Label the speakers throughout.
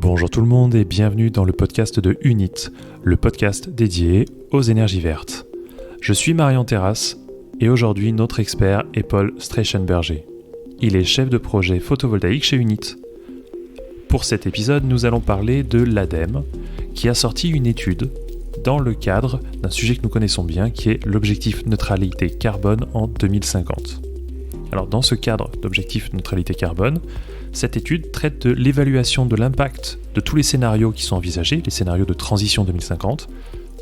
Speaker 1: Bonjour tout le monde et bienvenue dans le podcast de Unit, le podcast dédié aux énergies vertes. Je suis Marian Terrasse et aujourd'hui notre expert est Paul Streichenberger. Il est chef de projet photovoltaïque chez Unit. Pour cet épisode, nous allons parler de l'ADEME qui a sorti une étude dans le cadre d'un sujet que nous connaissons bien qui est l'objectif neutralité carbone en 2050. Alors dans ce cadre d'objectif neutralité carbone, cette étude traite de l'évaluation de l'impact de tous les scénarios qui sont envisagés, les scénarios de transition 2050,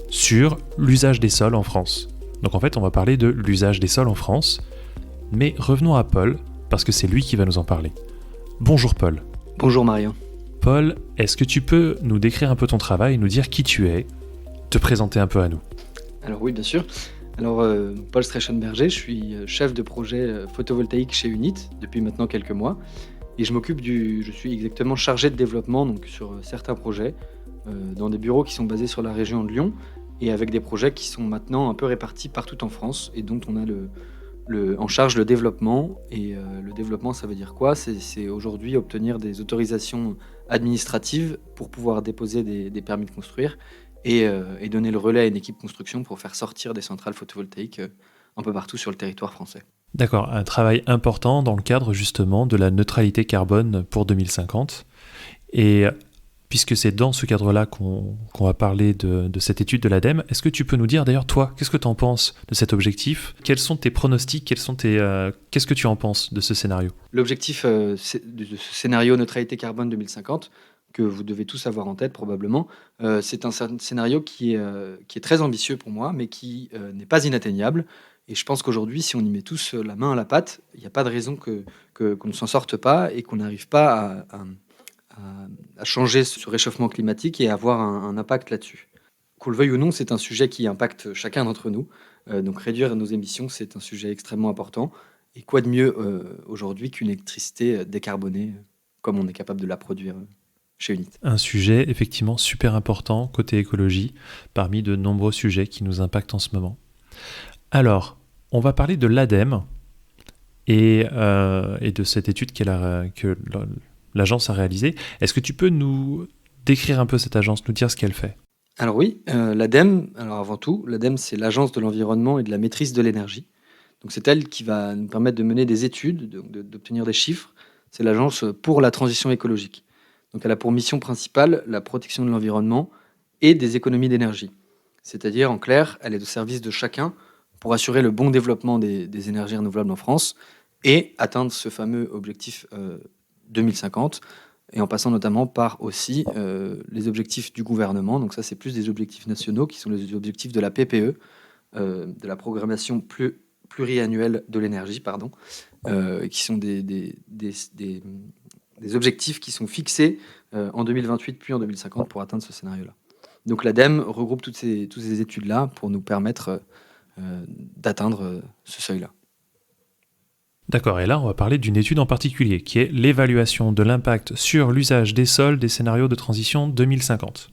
Speaker 1: sur l'usage des sols en France. Donc en fait, on va parler de l'usage des sols en France, mais revenons à Paul, parce que c'est lui qui va nous en parler. Bonjour Paul.
Speaker 2: Bonjour Marian.
Speaker 1: Paul, est-ce que tu peux nous décrire un peu ton travail, nous dire qui tu es, te présenter un peu à nous?
Speaker 2: Alors oui, bien sûr. Alors Paul Streichenberger, je suis chef de projet photovoltaïque chez Unit depuis maintenant quelques mois. Et je suis exactement chargé de développement donc, sur certains projets dans des bureaux qui sont basés sur la région de Lyon et avec des projets qui sont maintenant un peu répartis partout en France et dont on a en charge le développement. Et le développement, ça veut dire quoi ? C'est aujourd'hui obtenir des autorisations administratives pour pouvoir déposer des permis de construire et donner le relais à une équipe construction pour faire sortir des centrales photovoltaïques un peu partout sur le territoire français.
Speaker 1: D'accord, un travail important dans le cadre justement de la neutralité carbone pour 2050. Et puisque c'est dans ce cadre-là qu'on va parler de cette étude de l'ADEME, est-ce que tu peux nous dire d'ailleurs, toi, qu'est-ce que tu en penses de cet objectif ? Quels sont tes pronostics ? Qu'est-ce que tu en penses de ce scénario ?
Speaker 2: L'objectif de ce scénario neutralité carbone 2050, que vous devez tous avoir en tête probablement, c'est un scénario qui est très ambitieux pour moi, mais qui n'est pas inatteignable. Et je pense qu'aujourd'hui, si on y met tous la main à la pâte, il n'y a pas de raison qu'on ne s'en sorte pas et qu'on n'arrive pas à changer ce réchauffement climatique et à avoir un impact là-dessus. Qu'on le veuille ou non, c'est un sujet qui impacte chacun d'entre nous. Donc réduire nos émissions, c'est un sujet extrêmement important. Et quoi de mieux aujourd'hui qu'une électricité décarbonée, comme on est capable de la produire chez Unit.
Speaker 1: Un sujet effectivement super important côté écologie, parmi de nombreux sujets qui nous impactent en ce moment. Alors, on va parler de l'ADEME et de cette étude que l'agence a réalisée. Est-ce que tu peux nous décrire un peu cette agence, nous dire ce qu'elle fait ?
Speaker 2: Alors oui, l'ADEME, alors avant tout, l'ADEME c'est l'Agence de l'environnement et de la maîtrise de l'énergie. Donc c'est elle qui va nous permettre de mener des études, d'obtenir des chiffres. C'est l'agence pour la transition écologique. Donc elle a pour mission principale la protection de l'environnement et des économies d'énergie. C'est-à-dire, en clair, elle est au service de chacun pour assurer le bon développement des énergies renouvelables en France et atteindre ce fameux objectif 2050, et en passant notamment par aussi les objectifs du gouvernement. Donc ça, c'est plus des objectifs nationaux qui sont les objectifs de la PPE, de la programmation pluriannuelle de l'énergie, qui sont des objectifs qui sont fixés en 2028 puis en 2050 pour atteindre ce scénario-là. Donc l'ADEME regroupe toutes ces études-là pour nous permettre d'atteindre ce seuil-là.
Speaker 1: D'accord, et là on va parler d'une étude en particulier, qui est l'évaluation de l'impact sur l'usage des sols des scénarios de transition 2050.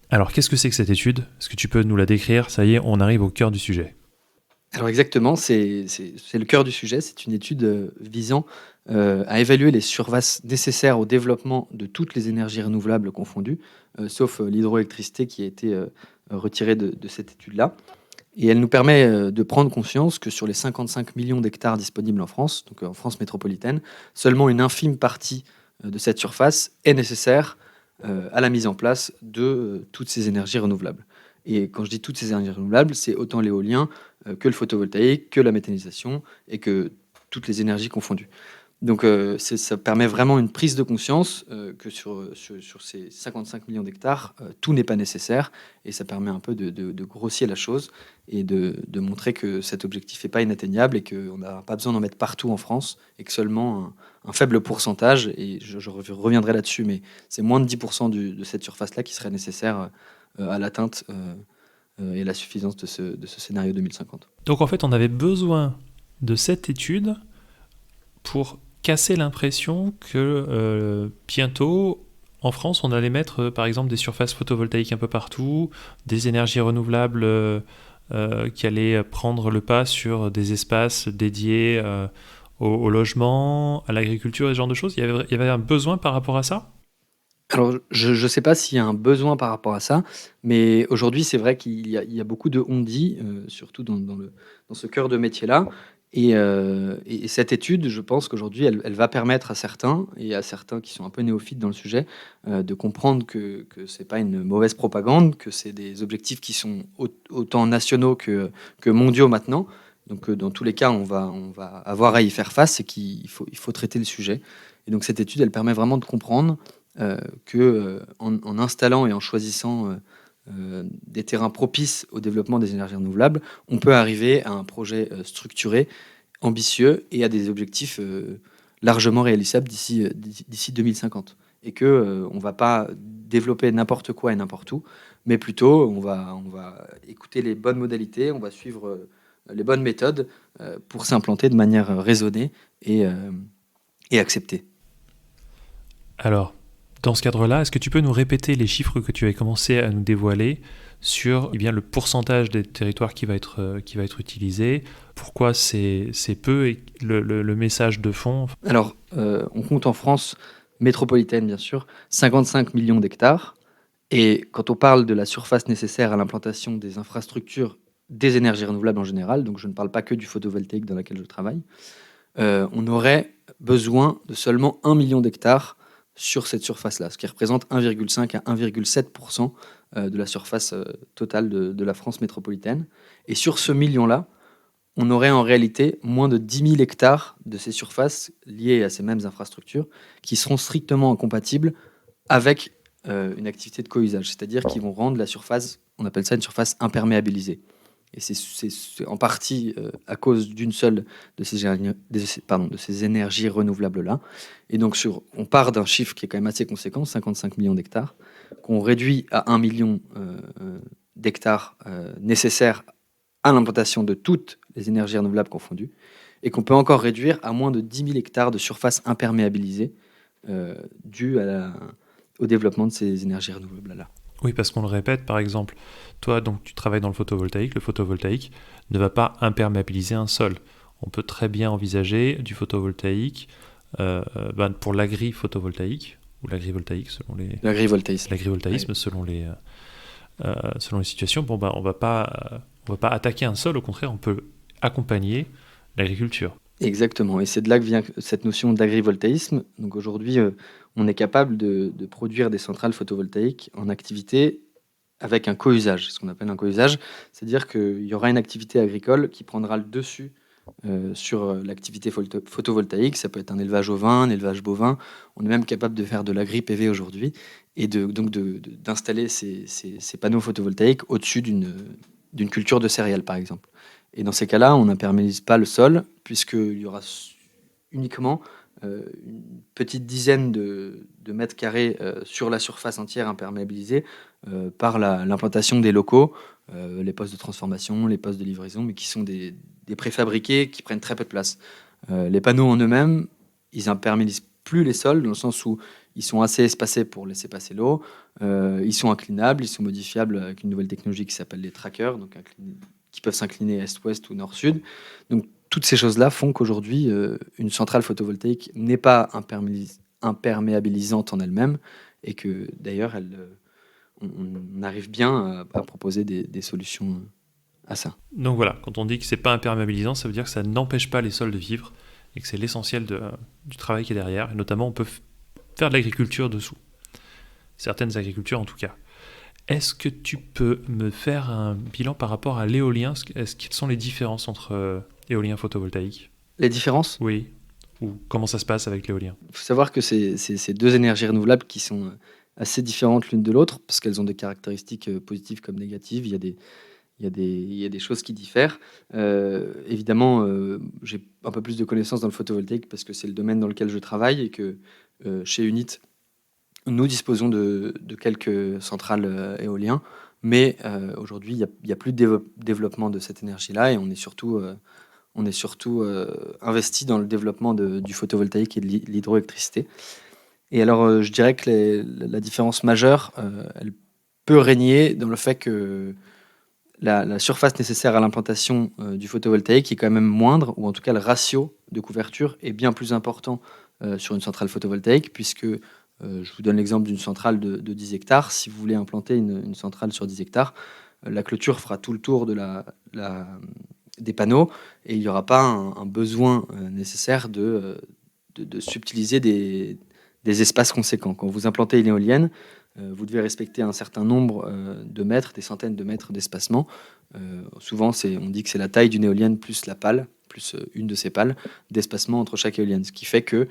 Speaker 1: Alors qu'est-ce que c'est que cette étude ? Est-ce que tu peux nous la décrire ? Ça y est, on arrive au cœur du sujet.
Speaker 2: Alors exactement, c'est le cœur du sujet. C'est une étude visant à évaluer les surfaces nécessaires au développement de toutes les énergies renouvelables confondues, sauf l'hydroélectricité qui a été retirée de cette étude-là. Et elle nous permet de prendre conscience que sur les 55 millions d'hectares disponibles en France, donc en France métropolitaine, seulement une infime partie de cette surface est nécessaire à la mise en place de toutes ces énergies renouvelables. Et quand je dis toutes ces énergies renouvelables, c'est autant l'éolien que le photovoltaïque, que la méthanisation et que toutes les énergies confondues. Donc ça permet vraiment une prise de conscience que sur ces 55 millions d'hectares, tout n'est pas nécessaire, et ça permet un peu de grossir la chose et de montrer que cet objectif n'est pas inatteignable et qu'on n'a pas besoin d'en mettre partout en France et que seulement un faible pourcentage, et je reviendrai là-dessus, mais c'est moins de 10% de cette surface-là qui serait nécessaire à l'atteinte et la suffisance de ce scénario 2050.
Speaker 1: Donc en fait on avait besoin de cette étude pour casser l'impression que bientôt, en France, on allait mettre, par exemple, des surfaces photovoltaïques un peu partout, des énergies renouvelables qui allaient prendre le pas sur des espaces dédiés au logement, à l'agriculture et ce genre de choses. Il y avait un besoin par rapport à ça ?
Speaker 2: Alors, je ne sais pas s'il y a un besoin par rapport à ça, mais aujourd'hui, c'est vrai qu'il y a beaucoup de on-dit, surtout dans ce cœur de métier-là et cette étude, je pense qu'aujourd'hui, elle va permettre à certains qui sont un peu néophytes dans le sujet, de comprendre que c'est pas une mauvaise propagande, que c'est des objectifs qui sont autant nationaux que mondiaux maintenant. Donc, dans tous les cas, on va avoir à y faire face et qu'il faut traiter le sujet et donc cette étude, elle permet vraiment de comprendre que en installant et en choisissant des terrains propices au développement des énergies renouvelables, on peut arriver à un projet structuré, ambitieux et à des objectifs largement réalisables d'ici 2050. Et que on va pas développer n'importe quoi et n'importe où, mais plutôt on va écouter les bonnes modalités, on va suivre les bonnes méthodes pour s'implanter de manière raisonnée et, euh, et acceptée.
Speaker 1: Alors, dans ce cadre-là, est-ce que tu peux nous répéter les chiffres que tu avais commencé à nous dévoiler sur eh bien, le pourcentage des territoires qui va être utilisé, pourquoi c'est peu et le message de fond?
Speaker 2: Alors, on compte en France métropolitaine, bien sûr, 55 millions d'hectares. Et quand on parle de la surface nécessaire à l'implantation des infrastructures des énergies renouvelables en général, donc je ne parle pas que du photovoltaïque dans laquelle je travaille, on aurait besoin de seulement 1 million d'hectares sur cette surface-là, ce qui représente 1,5 à 1,7% de la surface totale de la France métropolitaine. Et sur ce million-là, on aurait en réalité moins de 10 000 hectares de ces surfaces liées à ces mêmes infrastructures qui seront strictement incompatibles avec une activité de co-usage, c'est-à-dire qu'ils vont rendre la surface, on appelle ça une surface imperméabilisée. Et c'est en partie à cause d'une seule de ces énergies renouvelables-là. Et donc, on part d'un chiffre qui est quand même assez conséquent, 55 millions d'hectares, qu'on réduit à 1 million d'hectares nécessaires à l'implantation de toutes les énergies renouvelables confondues, et qu'on peut encore réduire à moins de 10 000 hectares de surface imperméabilisée due au développement de ces énergies renouvelables-là.
Speaker 1: Oui, parce qu'on le répète, par exemple, toi, donc tu travailles dans le photovoltaïque ne va pas imperméabiliser un sol. On peut très bien envisager du photovoltaïque pour l'agri-photovoltaïque, ou l'agrivoltaïque
Speaker 2: L'agrivoltaïsme.
Speaker 1: l'agrivoltaïsme selon les situations. Bon, on va pas attaquer un sol, au contraire, on peut accompagner l'agriculture.
Speaker 2: Exactement, et c'est de là que vient cette notion d'agrivoltaïsme. Donc aujourd'hui, on est capable de produire des centrales photovoltaïques en activité avec un co-usage. Ce qu'on appelle un co-usage, c'est-à-dire qu'il y aura une activité agricole qui prendra le dessus sur l'activité photovoltaïque. Ça peut être un élevage ovin, un élevage bovin. On est même capable de faire de l'agri-PV aujourd'hui et d'installer ces panneaux photovoltaïques au-dessus d'une culture de céréales, par exemple. Et dans ces cas-là, on n'imperméabilise pas le sol, puisqu'il y aura uniquement une petite dizaine de mètres carrés sur la surface entière imperméabilisée par l'implantation des locaux, les postes de transformation, les postes de livraison, mais qui sont des préfabriqués qui prennent très peu de place. Les panneaux en eux-mêmes, ils imperméabilisent plus les sols, dans le sens où ils sont assez espacés pour laisser passer l'eau, ils sont inclinables, ils sont modifiables avec une nouvelle technologie qui s'appelle les trackers, donc qui peuvent s'incliner est-ouest ou nord-sud. Donc toutes ces choses-là font qu'aujourd'hui, une centrale photovoltaïque n'est pas imperméabilisante en elle-même et que d'ailleurs, on arrive bien à proposer des solutions à ça.
Speaker 1: Donc voilà, quand on dit que c'est pas imperméabilisant, ça veut dire que ça n'empêche pas les sols de vivre et que c'est l'essentiel du travail qui est derrière. Et notamment, on peut faire de l'agriculture dessous. Certaines agricultures en tout cas. Est-ce que tu peux me faire un bilan par rapport à l'éolien? Quelles sont les différences entre éolien photovoltaïque?
Speaker 2: Les différences?
Speaker 1: Oui. Ou comment ça se passe avec l'éolien?
Speaker 2: Il faut savoir que c'est deux énergies renouvelables qui sont assez différentes l'une de l'autre, parce qu'elles ont des caractéristiques positives comme négatives. Il y a des choses qui diffèrent. Évidemment, j'ai un peu plus de connaissances dans le photovoltaïque parce que c'est le domaine dans lequel je travaille et que chez Unit, nous disposons de quelques centrales éoliennes, mais aujourd'hui, il y a plus de développement de cette énergie-là et on est surtout investi dans le développement du photovoltaïque et de l'hydroélectricité. Et alors, je dirais que la différence majeure, elle peut régner dans le fait que la surface nécessaire à l'implantation du photovoltaïque est quand même moindre, ou en tout cas le ratio de couverture est bien plus important sur une centrale photovoltaïque, puisque Je vous donne l'exemple d'une centrale de 10 hectares. Si vous voulez implanter une centrale sur 10 hectares, la clôture fera tout le tour des panneaux et il n'y aura pas un besoin nécessaire de subtiliser des espaces conséquents. Quand vous implantez une éolienne, vous devez respecter un certain nombre de mètres, des centaines de mètres d'espacement. Souvent, on dit que c'est la taille d'une éolienne plus la pale, plus une de ces pales, d'espacement entre chaque éolienne. Ce qui fait que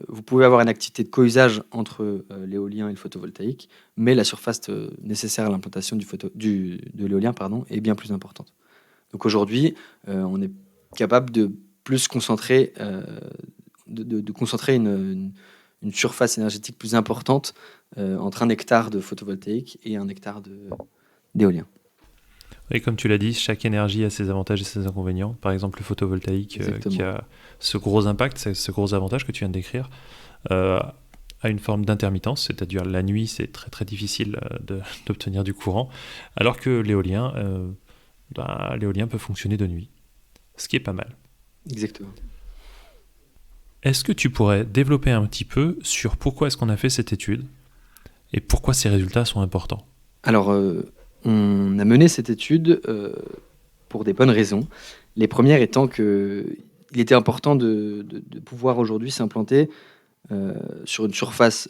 Speaker 2: vous pouvez avoir une activité de co-usage entre l'éolien et le photovoltaïque, mais la surface nécessaire à l'implantation de l'éolien est bien plus importante. Donc aujourd'hui, on est capable de plus concentrer, de concentrer une surface énergétique plus importante entre un hectare de photovoltaïque et un hectare d'éolien.
Speaker 1: Et comme tu l'as dit, chaque énergie a ses avantages et ses inconvénients. Par exemple, le photovoltaïque qui a ce gros impact, ce gros avantage que tu viens de décrire, a une forme d'intermittence, c'est-à-dire la nuit, c'est très très difficile d'obtenir du courant, alors que l'éolien peut fonctionner de nuit, ce qui est pas mal.
Speaker 2: Exactement.
Speaker 1: Est-ce que tu pourrais développer un petit peu sur pourquoi est-ce qu'on a fait cette étude et pourquoi ces résultats sont importants ?
Speaker 2: Alors, on a mené cette étude pour des bonnes raisons. Les premières étant qu'il était important de pouvoir aujourd'hui s'implanter sur une surface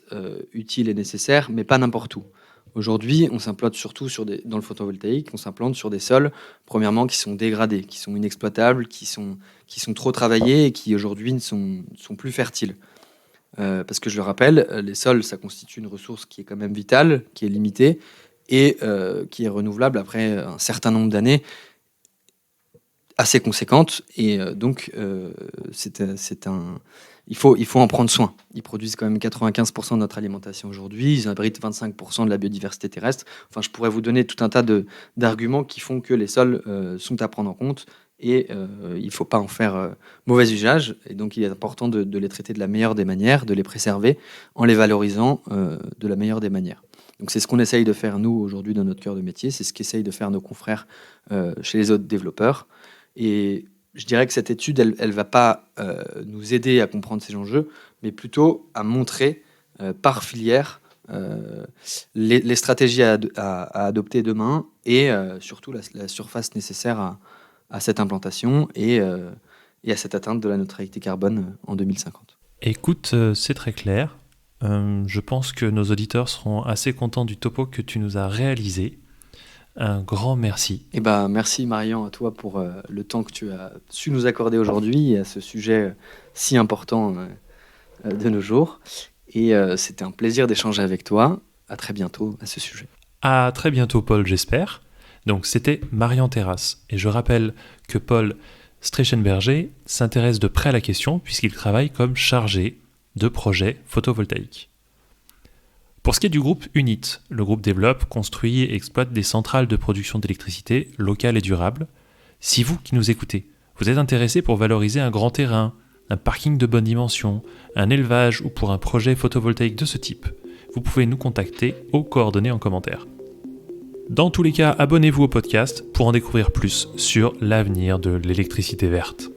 Speaker 2: utile et nécessaire, mais pas n'importe où. Aujourd'hui, on s'implante surtout dans le photovoltaïque, on s'implante sur des sols, premièrement, qui sont dégradés, qui sont inexploitables, qui sont trop travaillés et qui aujourd'hui ne sont plus fertiles. Parce que je le rappelle, les sols, ça constitue une ressource qui est quand même vitale, qui est limitée et qui est renouvelable après un certain nombre d'années assez conséquente. Et donc, il faut en prendre soin. Ils produisent quand même 95% de notre alimentation aujourd'hui. Ils abritent 25% de la biodiversité terrestre. Enfin, je pourrais vous donner tout un tas d'arguments qui font que les sols sont à prendre en compte et il ne faut pas en faire mauvais usage. Et donc, il est important de les traiter de la meilleure des manières, de les préserver en les valorisant de la meilleure des manières. Donc, c'est ce qu'on essaye de faire, nous, aujourd'hui, dans notre cœur de métier. C'est ce qu'essayent de faire nos confrères chez les autres développeurs. Et je dirais que cette étude, elle ne va pas nous aider à comprendre ces enjeux, mais plutôt à montrer par filière les stratégies à adopter demain et surtout la surface nécessaire à cette implantation et à cette atteinte de la neutralité carbone en 2050.
Speaker 1: Écoute, c'est très clair. Je pense que nos auditeurs seront assez contents du topo que tu nous as réalisé. Un grand merci.
Speaker 2: Merci Marian à toi pour le temps que tu as su nous accorder aujourd'hui à ce sujet si important de nos jours. Et c'était un plaisir d'échanger avec toi. À très bientôt à ce sujet.
Speaker 1: À très bientôt Paul, j'espère. Donc c'était Marian Terrasse. Et je rappelle que Paul Streichenberger s'intéresse de près à la question puisqu'il travaille comme chargé de projet photovoltaïque. Pour ce qui est du groupe UNIT, le groupe développe, construit et exploite des centrales de production d'électricité locales et durables. Si vous qui nous écoutez, vous êtes intéressé pour valoriser un grand terrain, un parking de bonne dimension, un élevage ou pour un projet photovoltaïque de ce type, vous pouvez nous contacter aux coordonnées en commentaire. Dans tous les cas, abonnez-vous au podcast pour en découvrir plus sur l'avenir de l'électricité verte.